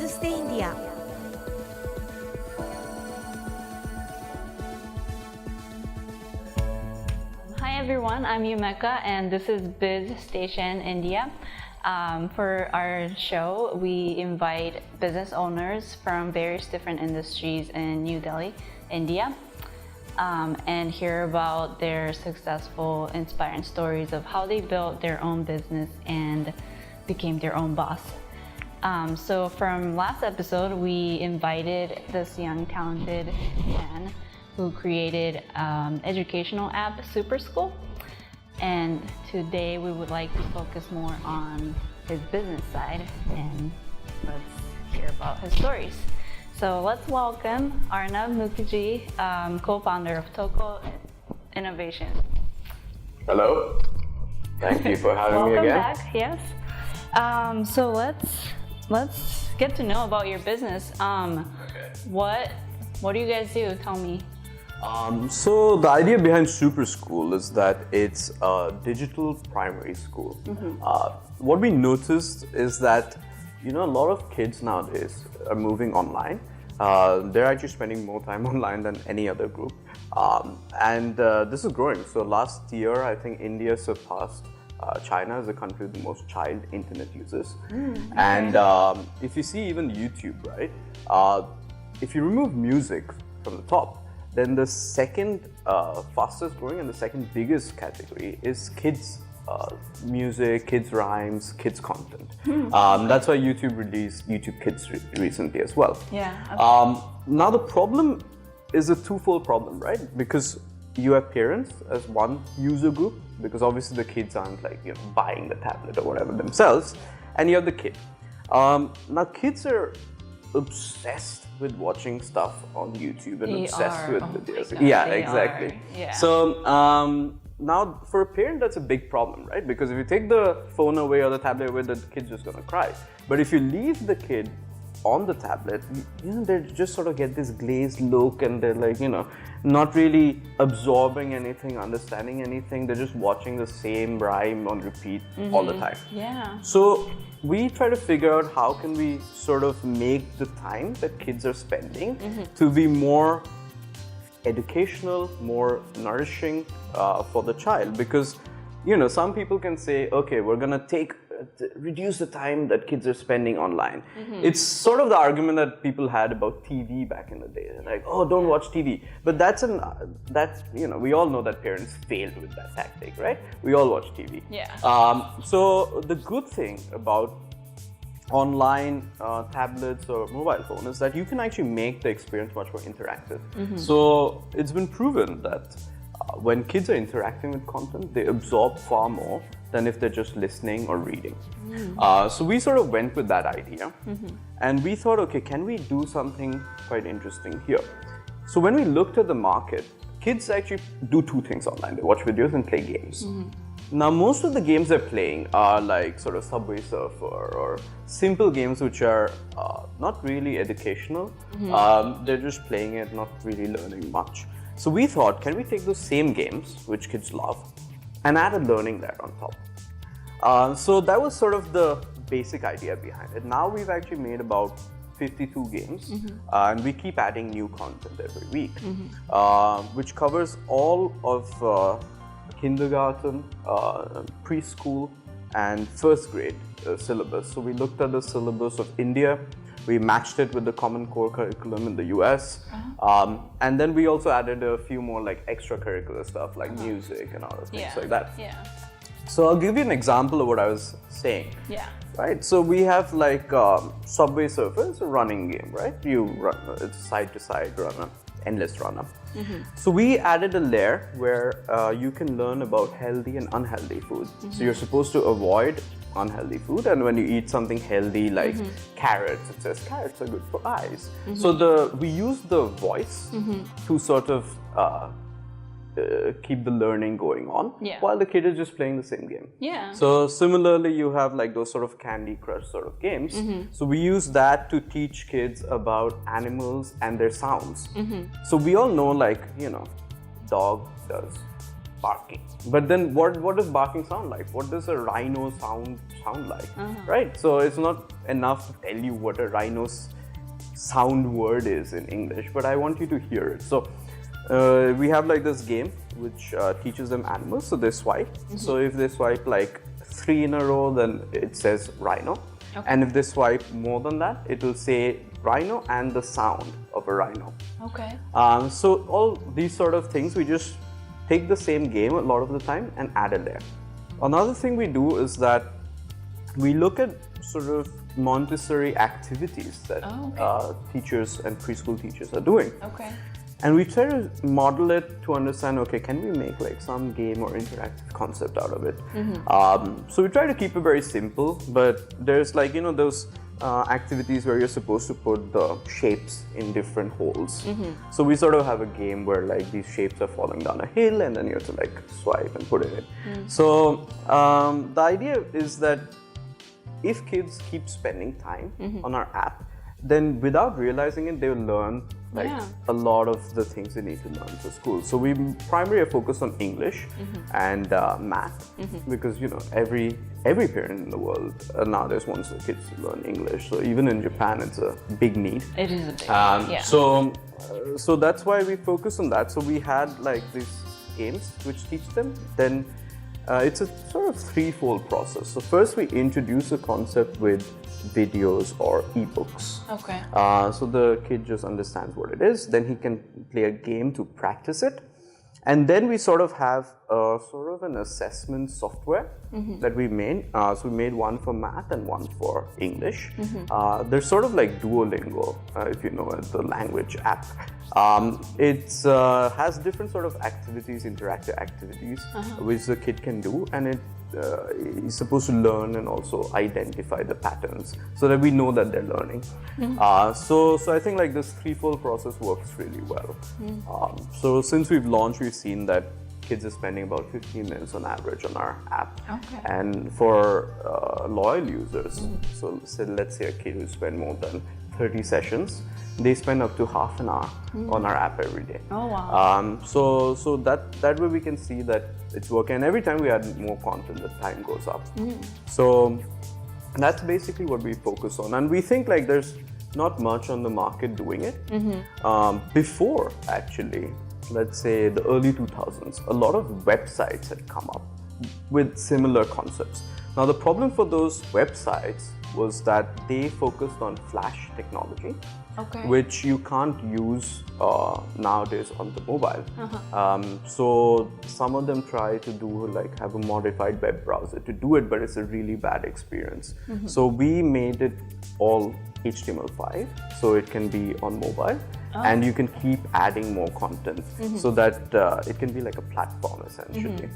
ズステIndia。Hi everyone, I'm Yumeka and this is BizStation India. For our show, we invite business owners from various different industries in New Delhi, India, and hear about their successful, inspiring stories of how they built their own business and became their own boss. So from last episode, we invited this young, talented man who created educational app Superschool. And today we would like to focus more on his business side and let's hear about his stories. So let's welcome Arnav Mukherjee, co-founder of TOKO Innovation. Hello. Thank you for having me again. Welcome back. Yes. So let's get to know about your business. What do you guys do? Tell me. So the idea behind Superschool is that it's a digital primary school. What we noticed is that a lot of kids nowadays are moving online. They're actually spending more time online than any other group, and this is growing. So last year, I think India surpassed China as a country with the most child internet users. And if you see even YouTube, right? If you remove music from the top, then the second fastest growing and the second biggest category is kids music, kids rhymes, kids content. That's why YouTube released YouTube Kids recently as well. Yeah. Now the problem is a twofold problem, right? Because you have parents as one user group, because obviously the kids aren't buying the tablet or whatever themselves, and you have the kid. Now kids are obsessed with watching stuff on YouTube and obsessed with videos. Yeah, exactly. Yeah. So now for a parent that's a big problem, right? Because if you take the phone away or the tablet away, the kid's just gonna cry. But if you leave the kid on the tablet, they just sort of get this glazed look and they're not really absorbing anything, understanding anything. They're just watching the same rhyme on repeat all the time. Yeah. So we try to figure out how can we sort of make the time that kids are spending to be more educational, more nourishing for the child. Because some people can say, okay, we're gonna reduce the time that kids are spending online. It's sort of the argument that people had about TV back in the day. They're like, oh, don't watch TV. But that's we all know that parents failed with that tactic, right? We all watch TV. Yeah. So the good thing about online tablets or mobile phone is that you can actually make the experience much more interactive. So it's been proven that when kids are interacting with content, they absorb far more than if they're just listening or reading. So we sort of went with that idea and we thought, okay, can we do something quite interesting here? So when we looked at the market, kids actually do two things online. They watch videos and play games. Now, most of the games they're playing are like sort of Subway Surfer or simple games which are not really educational. They're just playing it, not really learning much. So we thought, can we take those same games, which kids love, and add a learning there on top? So that was sort of the basic idea behind it. Now we've actually made about 52 games, and we keep adding new content every week, which covers all of kindergarten, preschool, and first grade syllabus. So we looked at the syllabus of India, we matched it with the Common Core curriculum in the US, and then we also added a few more extracurricular stuff like music and other things like that. Yeah. So I'll give you an example of what I was saying. Yeah. Right, so we have Subway Surfer. It's a running game, right? You run, it's side to side runner, endless runner. So we added a layer where you can learn about healthy and unhealthy food. So you're supposed to avoid unhealthy food, and when you eat something healthy like carrots, it says carrots are good for eyes. So we use the voice to sort of keep the learning going on while the kid is just playing the same game. Yeah. So similarly, you have those sort of Candy Crush sort of games. So we use that to teach kids about animals and their sounds. So we all know dog does barking. But then what does barking sound like? What does a rhino sound like? Right? So it's not enough to tell you what a rhino's sound word is in English, but I want you to hear it. So we have like this game which teaches them animals. So they swipe. So if they swipe like 3 in a row, then it says rhino. Okay. And if they swipe more than that, it will say rhino and the sound of a rhino. Okay. So all these sort of things, we just take the same game a lot of the time and add a layer. Another thing we do is that we look at sort of Montessori activities that teachers and preschool teachers are doing. Okay. And we try to model it to understand, okay, can we make like some game or interactive concept out of it? So we try to keep it very simple, but there's like, you know, those activities where you're supposed to put the shapes in different holes. So we sort of have a game where like these shapes are falling down a hill and then you have to like swipe and put it in. So the idea is that if kids keep spending time on our app, then without realizing it, they will learn like a lot of the things they need to learn for school. So we primarily are focused on English and math because, you know, every parent in the world nowadays wants their kids to learn English. So even in Japan, it's a big need. It is a big need, So that's why we focus on that. So we had like these games which teach them. Then it's a sort of threefold process. So first we introduce a concept with videos or ebooks. Okay. So the kid just understands what it is. Then he can play a game to practice it. And then we sort of have sort of an assessment software that we made. So we made one for math and one for English. They're sort of like Duolingo, if you know it, the language app. It has different sort of activities, interactive activities, which the kid can do, and it is supposed to learn and also identify the patterns so that we know that they're learning. So I think like this threefold process works really well. So since we've launched, we've seen that kids are spending about 15 minutes on average on our app. Okay. And for loyal users, so let's say a kid who spends more than 30 sessions, they spend up to half an hour on our app every day. Oh wow. So that way we can see that it's working, and every time we add more content, the time goes up. So that's basically what we focus on, and we think like there's not much on the market doing it. Before actually, let's say the early 2000s, a lot of websites had come up with similar concepts. Now the problem for those websites was that they focused on flash technology, which you can't use nowadays on the mobile. So some of them try to do like have a modified web browser to do it, but it's a really bad experience. So we made it all HTML5, so it can be on mobile. And you can keep adding more content so that it can be like a platform essentially.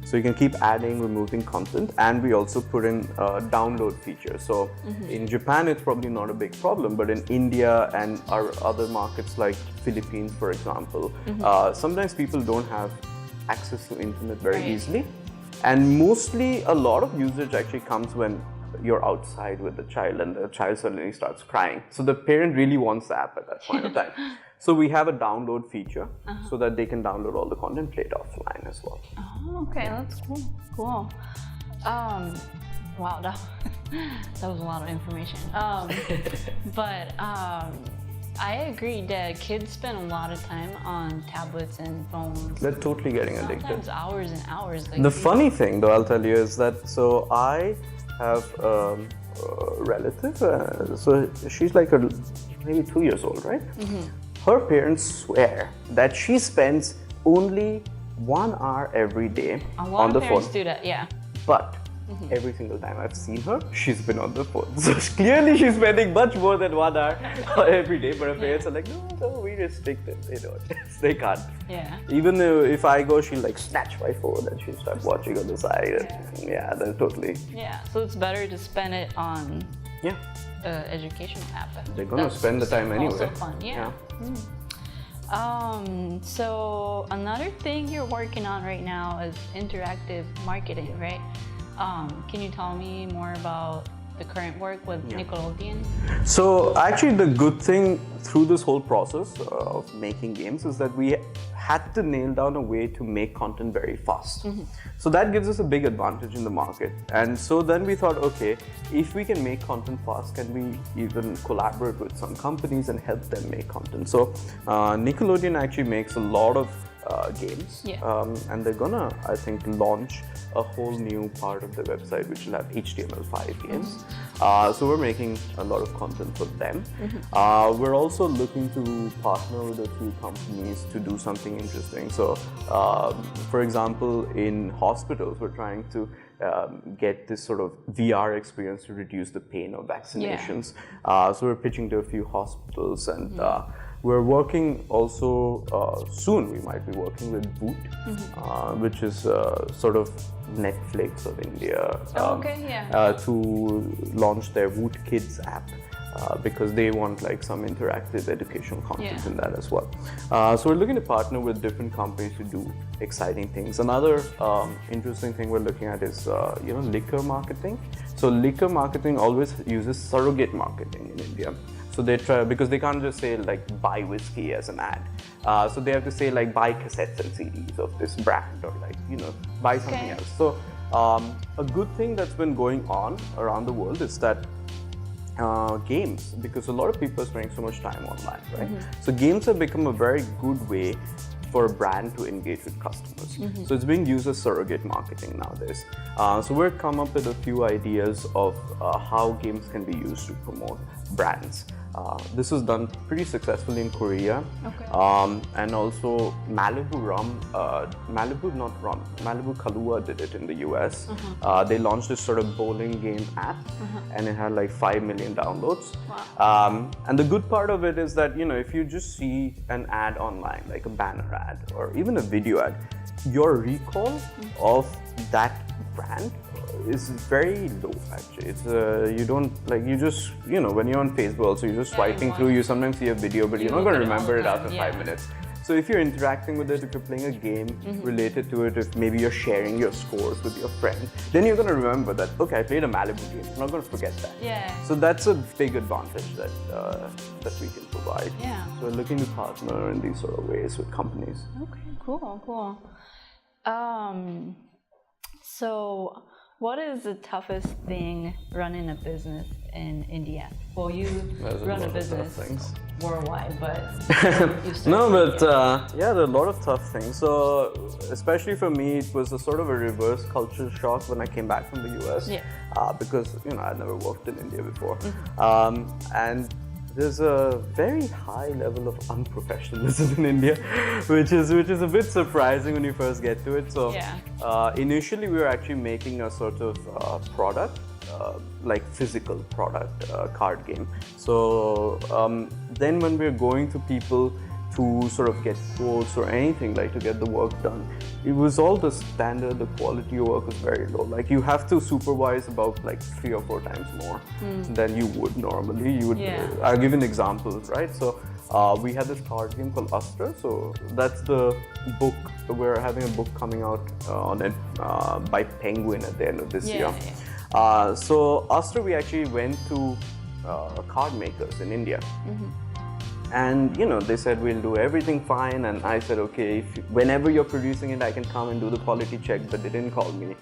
So you can keep adding, removing content, and we also put in a download feature. So in Japan, it's probably not a big problem, but in India and our other markets like Philippines, for example, sometimes people don't have access to internet very easily. And mostly a lot of usage actually comes when you're outside with the child and the child suddenly starts crying. So the parent really wants the app at that point of time. So we have a download feature so that they can download all the content, play it offline as well. Oh, okay, that's cool. Cool. Wow, that was a lot of information. But I agree that kids spend a lot of time on tablets and phones. They're totally getting addicted. Sometimes hours and hours. Like the funny thing though, I'll tell you, is that so I have a relative, so she's like maybe 2 years old, right? Her parents swear that she spends only 1 hour every day on the phone. A lot of parents do that, yeah. But every single time I've seen her, she's been on the phone. So clearly she's spending much more than 1 hour every day, but her parents are like, no, we restrict it. They don't. They can't. Yeah. Even if I go, she'll like snatch my phone and she'll start watching on the side. Yeah, they're totally. Yeah, so it's better to spend it on educational app. They're gonna spend the time anyway. Also fun, So another thing you're working on right now is interactive marketing, right? Can you tell me more about the current work with Nickelodeon? So actually the good thing through this whole process of making games is that we had to nail down a way to make content very fast. So that gives us a big advantage in the market. And so then we thought, okay, if we can make content fast, can we even collaborate with some companies and help them make content? So Nickelodeon actually makes a lot of games, and they're gonna, I think, launch a whole new part of the website which will have HTML5 games. So we're making a lot of content for them. We're also looking to partner with a few companies to do something interesting. So for example, in hospitals, we're trying to get this sort of VR experience to reduce the pain of vaccinations. So we're pitching to a few hospitals, and we're working also, soon we might be working with Boot, which is sort of Netflix of India, to launch their Woot Kids app. Because they want like some interactive educational content in that as well. So we're looking to partner with different companies to do exciting things. Another interesting thing we're looking at is liquor marketing. So liquor marketing always uses surrogate marketing in India. So they try, because they can't just say like buy whiskey as an ad. So they have to say like buy cassettes and CDs of this brand, or like buy something else. So a good thing that's been going on around the world is that games, because a lot of people are spending so much time online, right? So games have become a very good way for a brand to engage with customers. So it's being used as surrogate marketing nowadays. So we've come up with a few ideas of how games can be used to promote brands. This was done pretty successfully in Korea, and also Malibu Kahlua did it in the US. They launched this sort of bowling game app, and it had like 5 million downloads. And the good part of it is that if you just see an ad online, like a banner ad or even a video ad, your recall of that brand is very low actually. It's you don't like, you just when you're on Facebook also, you're just swiping through, you sometimes see a video, but you're not going to remember it after 5 minutes. So if you're interacting with it, if you're playing a game related to it, if maybe you're sharing your scores with your friend, then you're going to remember that, okay, I played a Malibu game. I'm not going to forget that. So that's a big advantage that we can provide. So we're looking to partner in these sort of ways with companies. Okay, cool. So what is the toughest thing running a business in India? Well, you run a business worldwide, but no, but there are a lot of tough things. So especially for me, it was a sort of a reverse culture shock when I came back from the US, because I'd never worked in India before, and there's a very high level of unprofessionalism in India, which is a bit surprising when you first get to it. So initially we were actually making a sort of product, like physical product, card game. So then when we're going to people to sort of get quotes or anything, like to get the work done, it was all the standard, the quality of work was very low. Like you have to supervise about like 3 or 4 times more than you would normally. I'll give an example, right? So we had this card game called Astra. So that's the book. We're having a book coming out on it by Penguin at the end of this year. So Astra, we actually went to card makers in India. And they said we'll do everything fine, and I said okay, whenever you're producing it, I can come and do the quality check, but they didn't call me.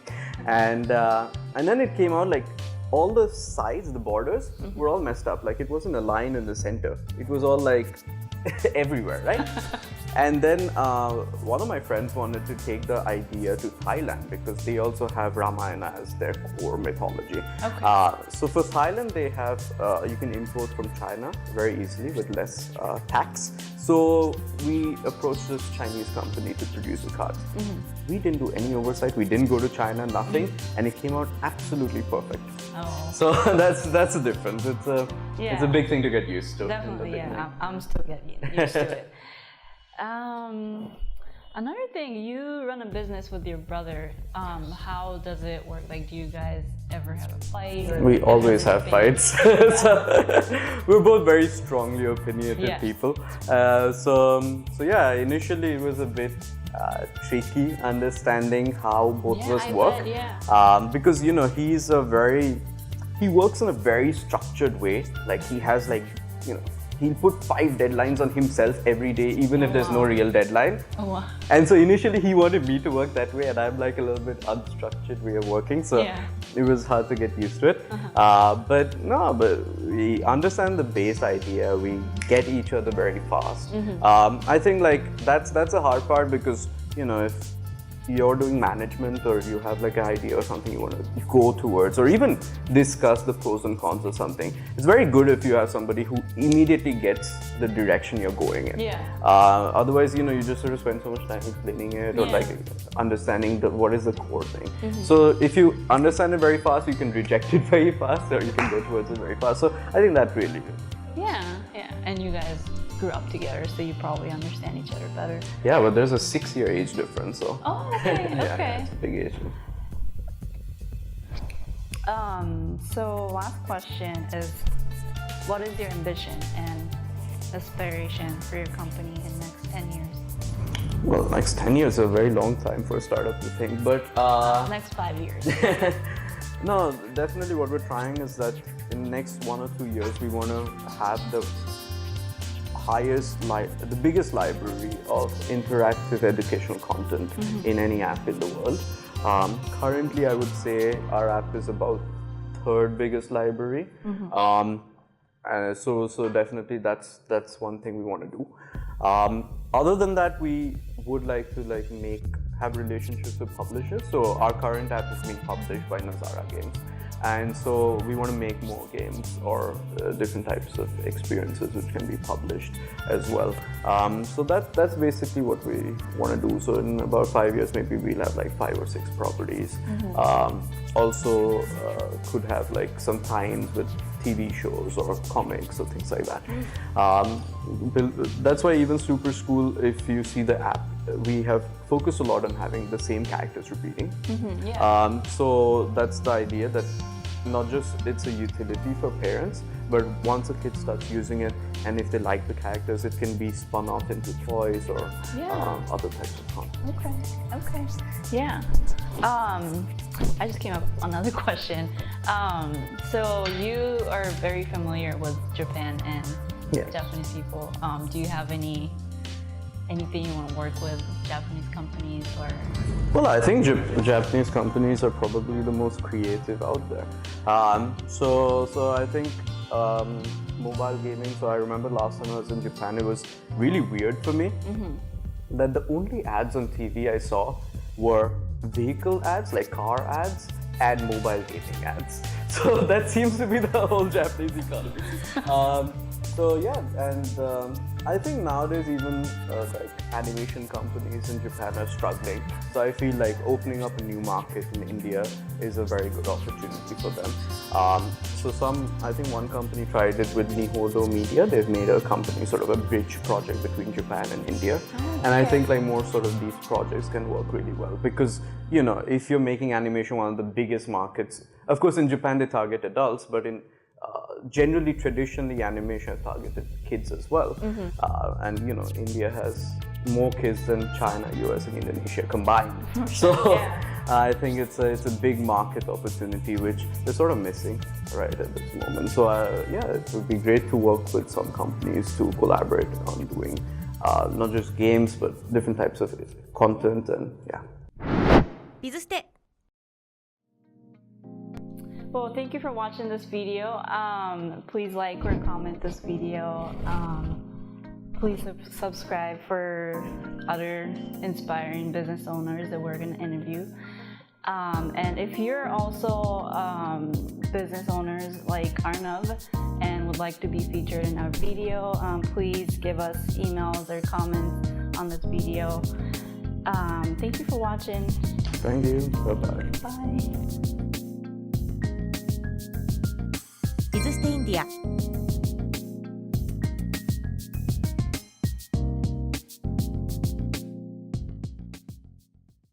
And then it came out like all the sides, the borders were all messed up. Like it wasn't a line in the center; it was all like everywhere, right? And then one of my friends wanted to take the idea to Thailand, because they also have Ramayana as their core mythology. So for Thailand, they have, you can import from China very easily with less tax. So we approached this Chinese company to produce the cards. We didn't do any oversight. We didn't go to China, nothing, and it came out absolutely perfect. So that's the difference. It's a big thing to get used to. Definitely, I'm still getting used to it. Another thing, you run a business with your brother. How does it work? Like, do you guys ever have a fight? We always have fights. We're both very strongly opinionated people. So yeah, initially it was a bit tricky understanding how both of us work. Because he works in a very structured way. Like he has like he'll put 5 deadlines on himself every day, even if there's no real deadline. Oh, wow. And so initially he wanted me to work that way, and I'm like a little bit unstructured way of working, so it was hard to get used to it. But we understand the base idea. We get each other very fast. I think like that's a hard part, because if you're doing management or you have like an idea or something you want to go towards, or even discuss the pros and cons of something, it's very good if you have somebody who immediately gets the direction you're going in. Otherwise, you just sort of spend so much time explaining it or like understanding what is the core thing. So if you understand it very fast, you can reject it very fast, or you can go towards it very fast. So I think that's really good. Yeah. And you guys grew up together, so you probably understand each other better. Yeah, but there's a 6-year age difference, so. Oh, okay. Okay. It's a big age. So last question is, what is your ambition and aspiration for your company in the next 10 years? Well, next 10 years is a very long time for a startup to think, but next 5 years. No, definitely what we're trying is that in the next 1 or 2 years, we want to have the biggest library of interactive educational content in any app in the world. Currently, I would say our app is about 3rd biggest library. So definitely that's one thing we want to do. Other than that, we would like to have relationships with publishers. So our current app is being published by Nazara Games. And so we want to make more games or different types of experiences which can be published as well. So that's basically what we want to do. So in about 5 years, maybe we'll have like 5 or 6 properties. Also could have like some tie-ins with TV shows or comics or things like that. That's why even Superschool, if you see the app, we have focused a lot on having the same characters repeating. So that's the idea, that not just it's a utility for parents, but once a kid starts using it, and if they like the characters, it can be spun off into toys or other types of content. Okay. Yeah. I just came up with another question. So you are very familiar with Japan and Japanese people. Do you have anything you want to work with Japanese companies or? Well, I think Japanese companies are probably the most creative out there. So I think mobile gaming. So I remember last time I was in Japan, it was really weird for me that the only ads on TV I saw were vehicle ads, like car ads, and mobile gaming ads. So that seems to be the whole Japanese economy. I think nowadays even like animation companies in Japan are struggling. So I feel like opening up a new market in India is a very good opportunity for them. I think one company tried it with Nihodo Media. They've made a company, sort of a bridge project between Japan and India. And I think like more sort of these projects can work really well, because if you're making animation one of the biggest markets, of course in Japan they target adults, but in generally traditionally animation targeted kids as well. And India has more kids than China, US and Indonesia combined. So I think it's a big market opportunity which they're sort of missing right at this moment. So it would be great to work with some companies to collaborate on doing not just games but different types of content and BizSte. Well, thank you for watching this video. Please like or comment this video. Please subscribe for other inspiring business owners that we're going to interview. And if you're also business owners like Arnav and would like to be featured in our video, please give us emails or comments on this video. Thank you for watching. Thank you. Bye-bye. Bye. BizSte India.